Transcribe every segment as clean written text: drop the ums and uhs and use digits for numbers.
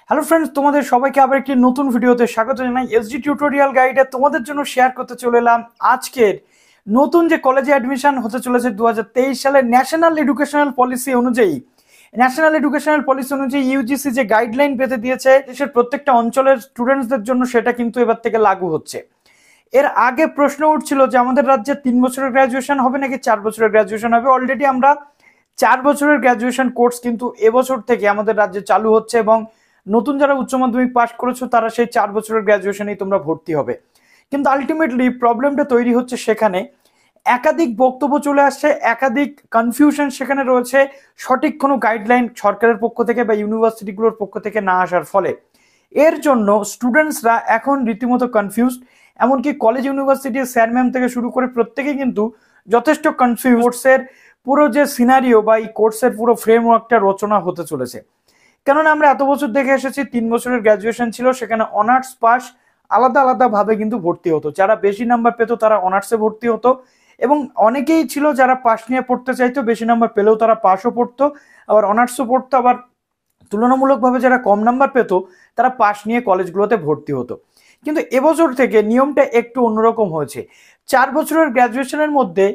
Hello friends, তোমাদের সবাইকে আবার একটি নতুন ভিডিওতে স্বাগত জানাই। এসডি টিউটোরিয়াল গাইডে তোমাদের জন্য শেয়ার করতে চলে এলাম আজকের নতুন যে কলেজে অ্যাডমিশন হতে চলেছে 2023 সালে ন্যাশনাল এডুকেশনাল পলিসি অনুযায়ী ইউজিসি যে গাইডলাইন পেতে দিয়েছে দেশের প্রত্যেকটা অঞ্চলের স্টুডেন্টসদের জন্য, সেটা কিন্তু এবার থেকে লাগু হচ্ছে। এর আগে প্রশ্ন উঠছিল যে আমাদের রাজ্যে 3 বছরের গ্র্যাজুয়েশন হবে নাকি 4 বছরের গ্র্যাজুয়েশন হবে। অলরেডি আমরা 4 বছরের গ্র্যাজুয়েশন কোর্স কিন্তু এবছর থেকে আমাদের রাজ্যে চালু হচ্ছে এবং নতুন যারা উচ্চ মাধ্যমিক পাস করেছো তারা সেই 4 বছরের গ্র্যাজুয়েশনেই তোমরা ভর্তি হবে। কিন্তু আলটিমেটলি প্রবলেমটা তৈরি হচ্ছে সেখানে একাধিক বক্তব্য চলে আসছে, একাধিক কনফিউশন সেখানে রয়েছে, সঠিক কোনো গাইডলাইন সরকারের পক্ষ থেকে বা ইউনিভার্সিটিগুলোর পক্ষ থেকে না আসার ফলে এর জন্য স্টুডেন্টসরা এখন রীতিমতো কনফিউজড। এমনকি কলেজ ইউনিভার্সিটির স্যার ম্যাম থেকে শুরু করে প্রত্যেকেই কিন্তু যথেষ্ট কনফিউজ। কোর্সের পুরো যে সিনারিও বা এই কোর্সের পুরো ফ্রেমওয়ার্কটা রচনা হতে চলেছে। কেননা আমরা এত বছর দেখে এসেছি 3 বছরের গ্র্যাজুয়েশন ছিল, সেখানে অনার্স পাস আলাদা আলাদা ভাবে কিন্তু ভর্তি হতো। যারা বেশি নাম্বার পেতো তারা অনার্সে ভর্তি হতো এবং অনেকেই ছিল যারা পাস নিয়ে পড়তে চাইতো, বেশি নাম্বার পেলেও তারা পাসও পড়তো, আবার অনার্সও পড়তো, আবার তুলনামূলকভাবে যারা কম নাম্বার পেতো তারা পাস নিয়ে কলেজগুলোতে ভর্তি হতো। কিন্তু এবছর থেকে নিয়মটা একটু অন্যরকম হয়েছে। 4 বছরের গ্র্যাজুয়েশনের মধ্যে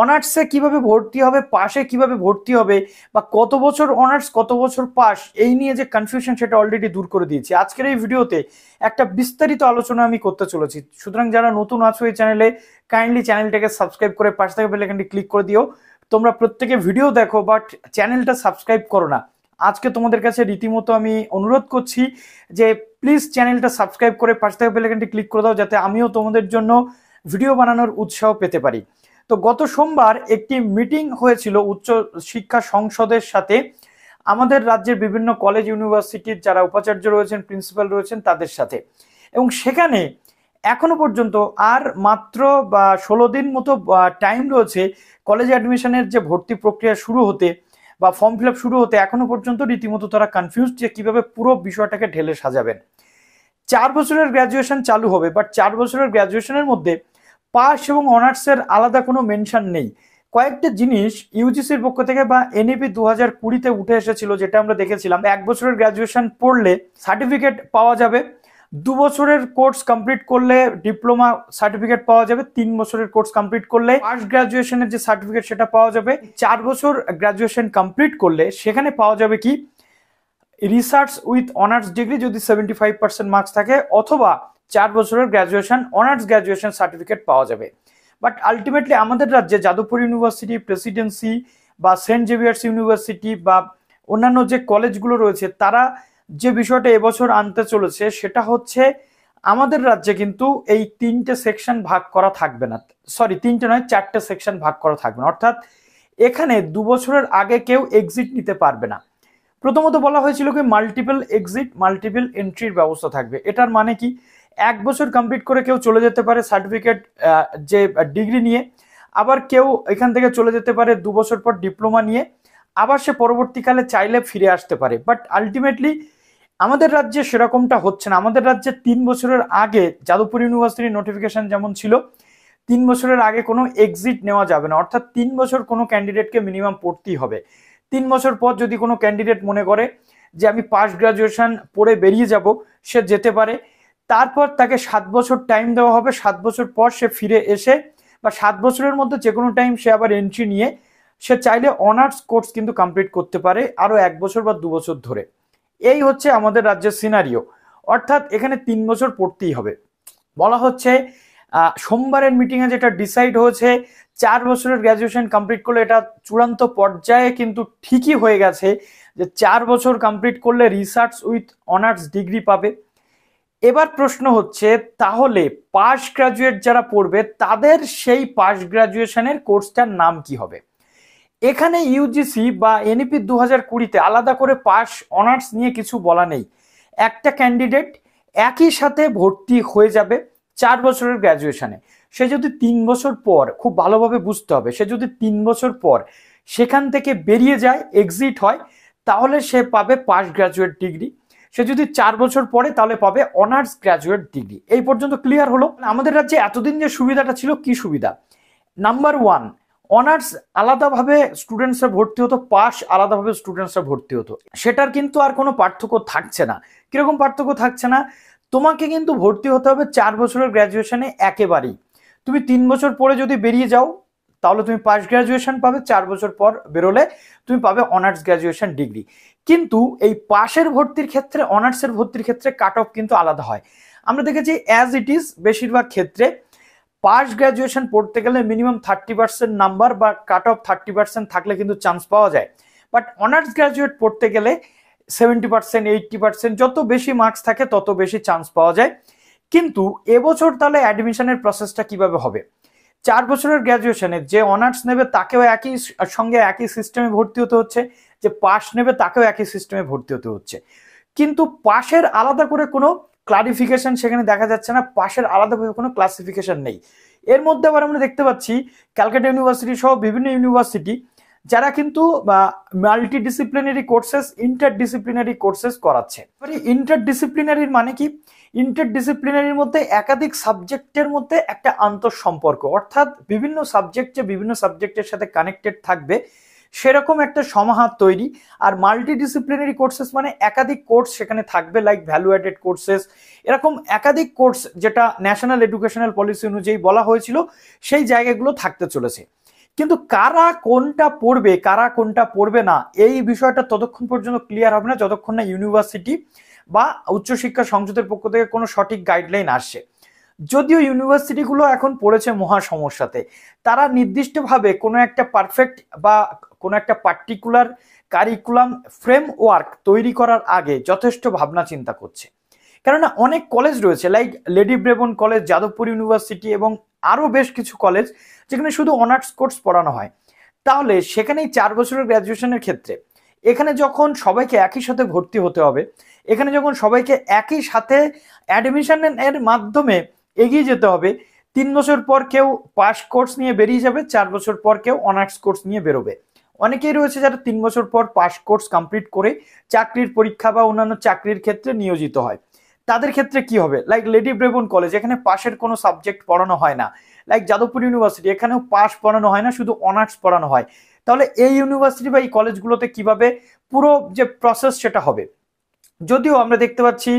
অনার্সে কিভাবে ভর্তি হবে, পাশে কিভাবে ভর্তি হবে, বা কত বছর অনার্স কত বছর পাস, এই নিয়ে যে কনফিউশন সেটা অলরেডি দূর করে দিয়েছি। আজকের এই ভিডিওতে একটা বিস্তারিত আলোচনা আমি করতে চলেছি। সুতরাং যারা নতুন আছো এই চ্যানেলে, কাইন্ডলি চ্যানেলটাকে সাবস্ক্রাইব করে পাশে থাকা বেল আইকনটি ক্লিক করে দিও। তোমরা প্রত্যেকে ভিডিও দেখো বাট চ্যানেলটা সাবস্ক্রাইব করো না। আজকে তোমাদের কাছে রীতিমতো আমি অনুরোধ করছি যে প্লিজ চ্যানেলটা সাবস্ক্রাইব করে পাশে থাকা বেল আইকনটি ক্লিক করে দাও, যাতে আমিও তোমাদের জন্য ভিডিও বানানোর উৎসাহ পেতে পারি। তো গত সোমবার একটি মিটিং হয়েছিল উচ্চ শিক্ষা সংসদের সাথে আমাদের রাজ্যের বিভিন্ন কলেজ ইউনিভার্সিটির যারা উপাচার্য রয়েছেন, প্রিন্সিপাল রয়েছেন তাদের সাথে, এবং সেখানে এখনো পর্যন্ত আর মাত্র 16 দিন মতো টাইম রয়েছে কলেজ অ্যাডমিশনের যে ভর্তি প্রক্রিয়া শুরু হতে বা ফর্ম ফিল আপ শুরু হতে। এখনো পর্যন্ত রীতিমতো তারা কনফিউজ যে কিভাবে পুরো বিষয়টাকে ঢেলে সাজাবেন। 4 বছরের গ্র্যাজুয়েশন চালু হবে, বাট 4 বছরের গ্র্যাজুয়েশনের মধ্যে পাস এবং অনার্সের আলাদা কোনো মেনশন নেই। কয়েকটা জিনিস ইউজিসির পক্ষ থেকে বা এনইপি 2020-তে উঠে এসেছিল, যেটা আমরা দেখেছিলাম। 1 বছরের গ্র্যাজুয়েশন পড়লে সার্টিফিকেট পাওয়া যাবে, 2 বছরের কোর্স কমপ্লিট করলে ডিপ্লোমা সার্টিফিকেট পাওয়া যাবে, 3 বছরের কোর্স কমপ্লিট করলে ফার্স্ট গ্র্যাজুয়েশনের যে সার্টিফিকেট সেটা পাওয়া যাবে, 4 বছর গ্র্যাজুয়েশন কমপ্লিট করলে সেখানে পাওয়া যাবে কি রিসার্চ উইথ অনার্স ডিগ্রি যদি 75% মার্কস থাকে, অথবা 4 বছরের গ্র্যাজুয়েশন অনার্স গ্র্যাজুয়েশন সার্টিফিকেট পাওয়া যাবে। বাট আলটিমেটলি আমাদের রাজ্যে যাদবপুর ইউনিভার্সিটি, প্রেসিডেন্সি বা সেন্ট জেভিয়ার্স ইউনিভার্সিটি বা অন্যান্য যে কলেজগুলো রয়েছে তারা যে বিষয়টা এবছর আনতে চলেছে সেটা হচ্ছে আমাদের রাজ্যে কিন্তু এই 3টে সেকশন ভাগ করা থাকবে না। সরি, 3টে নয়, 4টে সেকশন ভাগ করা থাকবে না। অর্থাৎ এখানে 2 বছরের আগে কেউ এক্সিট নিতে পারবে না। প্রথমত বলা হয়েছিল কি মাল্টিপল এক্সিট মাল্টিপল এন্ট্রির ব্যবস্থা থাকবে। এটার মানে কি 1 বছর কমপ্লিট করে কেউ চলে যেতে পারে সার্টিফিকেট যে ডিগ্রি নিয়ে, আবার কেউ এখান থেকে চলে যেতে পারে 2 বছর পর ডিপ্লোমা নিয়ে, আবার সে পরবর্তীকালে চাইলে ফিরে আসতে পারে। বাট আলটিমেটলি আমাদের রাজ্যে সেরকমটা হচ্ছে না। আমাদের রাজ্যে 3 বছরের আগে যাদবপুর ইউনিভার্সিটির নোটিফিকেশন যেমন ছিল, 3 বছরের আগে কোনো এক্সিট নেওয়া যাবে না। অর্থাৎ 3 বছর কোনো ক্যান্ডিডেটকে মিনিমাম পড়তেই হবে। 3 বছর পর যদি কোনো ক্যান্ডিডেট মনে করে যে আমি পাস্ট গ্রাজুয়েশন পড়ে বেরিয়ে যাব, সে যেতে পারে। তারপর তাকে 7 বছর টাইম দেওয়া হবে। 7 বছর পর সে ফিরে এসে বা 7 বছরের মধ্যে যে কোনো টাইম সে আবার এন্ট্রি নিয়ে সে চাইলে অনার্স কোর্স কিন্তু কমপ্লিট করতে পারে আরো 1 বছর বা 2 বছর ধরে। এই হচ্ছে আমাদের রাজ্যের সিনারিও। অর্থাৎ এখানে 3 বছর পড়তেই হবে। বলা হচ্ছে সোমবারের মিটিংয়ে যেটা ডিসাইড হয়েছে 4 বছরের গ্র্যাজুয়েশন কমপ্লিট করলে, এটা চূড়ান্ত পর্যায়ে কিন্তু ঠিকই হয়ে গেছে যে 4 বছর কমপ্লিট করলে রিসার্চ উইথ অনার্স ডিগ্রি পাবে। এবার প্রশ্ন হচ্ছে তাহলে পাস গ্রাজুয়েট যারা পড়বে তাদের সেই পাস গ্রাজুয়েশনের কোর্সটার নাম কি হবে? এখানে ইউজিসি বা এনইপি 2020-তে আলাদা করে পাস অনার্স নিয়ে কিছু বলা নেই। একটা ক্যান্ডিডেট একই সাথে ভর্তি হয়ে যাবে 4 বছরের গ্র্যাজুয়েশনে। সে যদি 3 বছর পর, খুব ভালোভাবে বুঝতে হবে, সে যদি 3 বছর পর সেখান থেকে বেরিয়ে যায়, এক্সিট হয়, তাহলে সে পাবে পাস গ্র্যাজুয়েট ডিগ্রি। সে যদি 4 বছর পরে তাহলে পাবে অনার্স গ্র্যাজুয়েট ডিগ্রি। এই পর্যন্ত ক্লিয়ার হলো? আমাদের রাজ্যে এতদিন যে সুবিধাটা ছিল, কি সুবিধা? নাম্বার 1, অনার্স আলাদাভাবে স্টুডেন্টসরা ভর্তি হতো, পাস আলাদাভাবে স্টুডেন্টসরা ভর্তি হতো, সেটার কিন্তু আর কোনো পার্থক্য থাকছে না। কিরকম পার্থক্য থাকছে না? তোমাকে কিন্তু ভর্তি হতে হবে 4 বছরের গ্র্যাজুয়েশনে একেবারেই। তুমি 3 বছর পরে যদি বেরিয়ে যাও তাহলে তুমি পাস গ্র্যাজুয়েশন পাবে, 4 বছর পর বেরোলে তুমি পাবে অনার্স গ্র্যাজুয়েশন ডিগ্রি। কিন্তু এই পাশের ভর্তির ক্ষেত্রে অনার্সের ভর্তির ক্ষেত্রে কাট অফ কিন্তু আলাদা হয়। আমরা দেখেছি অ্যাজ ইট ইজ বেশিরভাগ ক্ষেত্রে পাস গ্র্যাজুয়েশন পড়তে গেলে মিনিমাম 30% নাম্বার বা কাট অফ 30% থাকলে কিন্তু চান্স পাওয়া যায়। বাট অনার্স গ্র্যাজুয়েট পড়তে গেলে 70%, 80%, যত বেশি মার্কস থাকে তত বেশি চান্স পাওয়া যায়। কিন্তু এবছর তাহলে অ্যাডমিশনের প্রসেসটা কিভাবে হবে? 4 বছরের গ্র্যাজুয়েশনে যে অনার্স নেবে তাকেও একই সঙ্গে একই সিস্টেমে ভর্তি হতে হচ্ছে, যে পাস নেবে তাকেও একই সিস্টেমে ভর্তি হতে হচ্ছে। কিন্তু পাশের আলাদা করে কোনো ক্লারিফিকেশন সেখানে দেখা যাচ্ছে না, পাশের আলাদাভাবে কোনো ক্লাসিফিকেশন নেই। এর মধ্যে আবার আমরা দেখতে পাচ্ছি ক্যালকাটা ইউনিভার্সিটি সহ বিভিন্ন ইউনিভার্সিটি যারা কিন্তু মাল্টিডিসিপ্লিনারি কোর্সেস, ইন্টারডিসিপ্লিনারি কোর্সেস করাচ্ছে। ইন্টারডিসিপ্লিনারির মানে কি? ইন্টারডিসিপ্লিনারির মধ্যে একাধিক সাবজেক্টের মধ্যে একটা আন্তঃসম্পর্ক, অর্থাৎ বিভিন্ন সাবজেক্ট যে বিভিন্ন সাবজেক্টের সাথে কানেক্টেড থাকবে সেরকম একটা সমাহার তৈরি। আর মাল্টিডিসিপ্লিনারি কোর্সেস মানে একাধিক কোর্স সেখানে থাকবে, লাইক ভ্যালু অ্যাডেড কোর্সেস, এরকম একাধিক কোর্স যেটা ন্যাশনাল এডুকেশনাল পলিসি অনুযায়ী বলা হয়েছিল সেই জায়গাগুলো থাকতে চলেছে। কিন্তু কারা কোনটা পড়বে কারা কোনটা পড়বে না এই বিষয়টা ততক্ষণ পর্যন্ত ক্লিয়ার হবে না যতক্ষণ না ইউনিভার্সিটি বা উচ্চশিক্ষা সংসদের পক্ষ থেকে কোনো সঠিক গাইডলাইন আসছে। যদিও ইউনিভার্সিটিগুলো এখন পড়েছে মহা সমস্যাতে, তারা নির্দিষ্টভাবে কোনো একটা পারফেক্ট বা কোনো একটা পার্টিকুলার কারিকুলাম ফ্রেমওয়ার্ক তৈরি করার আগে যথেষ্ট ভাবনা চিন্তা করছে। কেননা অনেক কলেজ রয়েছে, like lady Brabourne college, Jadavpur university এবং আরও বেশ কিছু কলেজ যেখানে শুধু অনার্স কোর্স পড়ানো হয়। তাহলে সেখানেই 4 বছরের গ্র্যাজুয়েশনের ক্ষেত্রে এখানে যখন সবাইকে একই সাথে ভর্তি হতে হবে, এখানে যখন সবাইকে একই সাথে অ্যাডমিশনের মাধ্যমে এগিয়ে যেতে হবে, 3 বছর পর কেউ পাস কোর্স নিয়ে বেরিয়ে যাবে, 4 বছর পর কেউ অনার্স কোর্স নিয়ে বেরোবে। অনেকেই রয়েছে যারা 3 বছর পর পাস কোর্স কমপ্লিট করে চাকরির পরীক্ষা বা অন্যান্য চাকরির ক্ষেত্রে নিয়োজিত হয়। তাদের ক্ষেত্রে কি হবে? লাইক লেডি ব্রেবন কলেজ, এখানে পাশের কোনো সাবজেক্ট পড়ানো হয় না। লাইক যাদবপুর ইউনিভার্সিটি, এখানেও পাস পড়ানো হয় না, শুধু অনার্স পড়ানো হয়। তাহলে এই ইউনিভার্সিটি বা এই কলেজগুলোতে কিভাবে পুরো যে প্রসেস সেটা হবে? যদিও আমরা দেখতে পাচ্ছি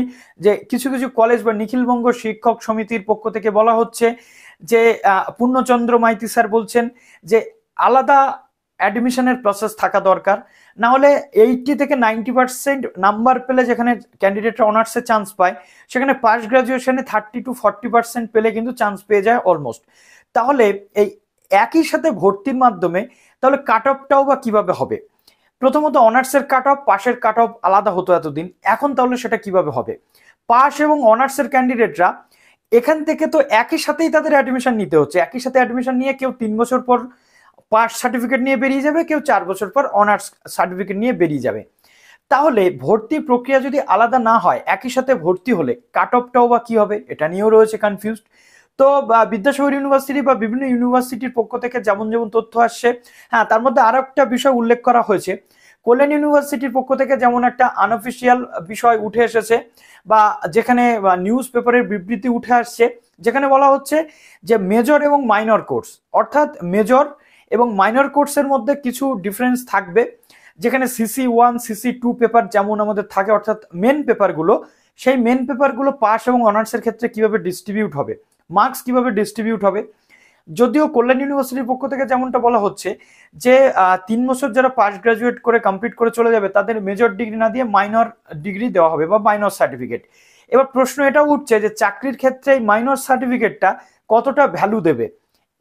যে কিছু কিছু কলেজ বা নিখিলবঙ্গ শিক্ষক সমিতির পক্ষ থেকে বলা হচ্ছে যে পূর্ণচন্দ্র মাইতি স্যার বলছেন যে আলাদা অ্যাডমিশনের প্রসেস থাকা দরকার, না হলে 80 থেকে 90% নাম্বার পেলে যেখানে ক্যান্ডিডেটরা অনার্সে চান্স পায় সেখানে পাস গ্রাজুয়েশনে 30 to 40% পেলে কিন্তু চান্স পেয়ে যায় অলমোস্ট। তাহলে এই একই সাথে ভর্তির মাধ্যমে তাহলে কাট অফটাও বা কিভাবে হবে? প্রথমত অনার্সের কাট অফ, পাশের কাট অফ আলাদা হতো এতদিন, এখন তাহলে সেটা কিভাবে হবে? পাস এবং অনার্সের ক্যান্ডিডেটরা এখান থেকে তো একই সাথেই তাদের অ্যাডমিশন নিতে হচ্ছে, একই সাথে অ্যাডমিশন নিয়ে কেউ 3 বছর পর পাস সার্টিফিকেট নিয়ে বেরিয়ে যাবে, কেউ 4 বছর পর অনার্স সার্টিফিকেট নিয়ে বেরিয়ে যাবে। তাহলে ভর্তি প্রক্রিয়া যদি আলাদা না হয়, একই সাথে ভর্তি হলে কাট অফটাও বা কি হবে? এটা নিয়েও রয়েছে কনফিউজড। তো বিদ্যাসাগর ইউনিভার্সিটি বা বিভিন্ন ইউনিভার্সিটির পক্ষ থেকে যেমন যেমন তথ্য আসছে, হ্যাঁ তার মধ্যে আরো একটা বিষয় উল্লেখ করা হয়েছে, কল্যাণ ইউনিভার্সিটির পক্ষ থেকে যেমন একটা আনঅফিসিয়াল বিষয় উঠে এসেছে বা যেখানে নিউজ পেপারের বিবৃতি উঠে আসছে, যেখানে বলা হচ্ছে যে মেজর এবং মাইনর কোর্স, অর্থাৎ মেজর এবং মাইনর কোর্সের মধ্যে কিছু ডিফারেন্স থাকবে, যেখানে CC1 CC2 পেপার যেমন আমাদের থাকে, অর্থাৎ মেন পেপারগুলো, সেই মেন পেপারগুলো পাস এবং অনার্সের ক্ষেত্রে কিভাবে ডিস্ট্রিবিউট হবে, মার্কস কিভাবে ডিস্ট্রিবিউট হবে। যদিও কল্যাণ ইউনিভার্সিটির পক্ষ থেকে যেমনটা বলা হচ্ছে যে 3 বছর যারা পাস গ্রাজুয়েট করে কমপ্লিট করে চলে যাবে তাদের মেজর ডিগ্রি না দিয়ে মাইনর ডিগ্রি দেওয়া হবে বা মাইনর সার্টিফিকেট। এবার প্রশ্ন এটাও উঠছে যে চাকরির ক্ষেত্রে এই মাইনর সার্টিফিকেটটা কতটা ভ্যালু দেবে,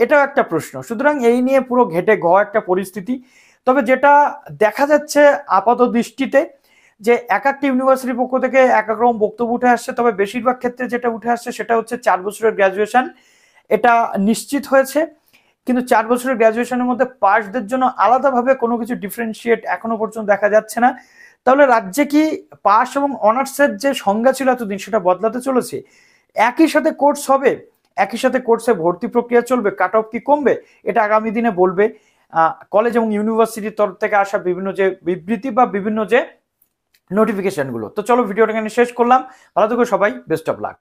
এটাও একটা প্রশ্ন। সুতরাং এই নিয়ে পুরো ঘেটে ঘ একটা পরিস্থিতি। তবে যেটা দেখা যাচ্ছে আপাত দৃষ্টিতে যে এক একটা ইউনিভার্সিটির পক্ষ থেকে এক এক রকম বক্তব্য উঠে আসছে, তবে বেশিরভাগ ক্ষেত্রে যেটা উঠে আসছে সেটা হচ্ছে 4 বছরের গ্র্যাজুয়েশন এটা নিশ্চিত হয়েছে, কিন্তু 4 বছরের গ্র্যাজুয়েশনের মধ্যে পাসদের জন্য আলাদাভাবে কোনো কিছু ডিফারেন্সিয়েট এখনো পর্যন্ত দেখা যাচ্ছে না। তাহলে রাজ্যে কি পাস এবং অনার্সের যে সংজ্ঞা ছিল এতদিন সেটা বদলাতে চলেছে? একই সাথে কোর্স হবে, একই সাথে কোর্সে ভর্তি প্রক্রিয়া চলবে, কাট অফ কি কমবে? এটা আগামী দিনে বলবে কলেজ এবং ইউনিভার্সিটির তরফ থেকে আসা বিভিন্ন যে বিবৃতি বা বিভিন্ন যে নোটিফিকেশনগুলো। তো চলো ভিডিওটা এখানে শেষ করলাম, ভালো থেকো সবাই, বেস্ট অফ লাক।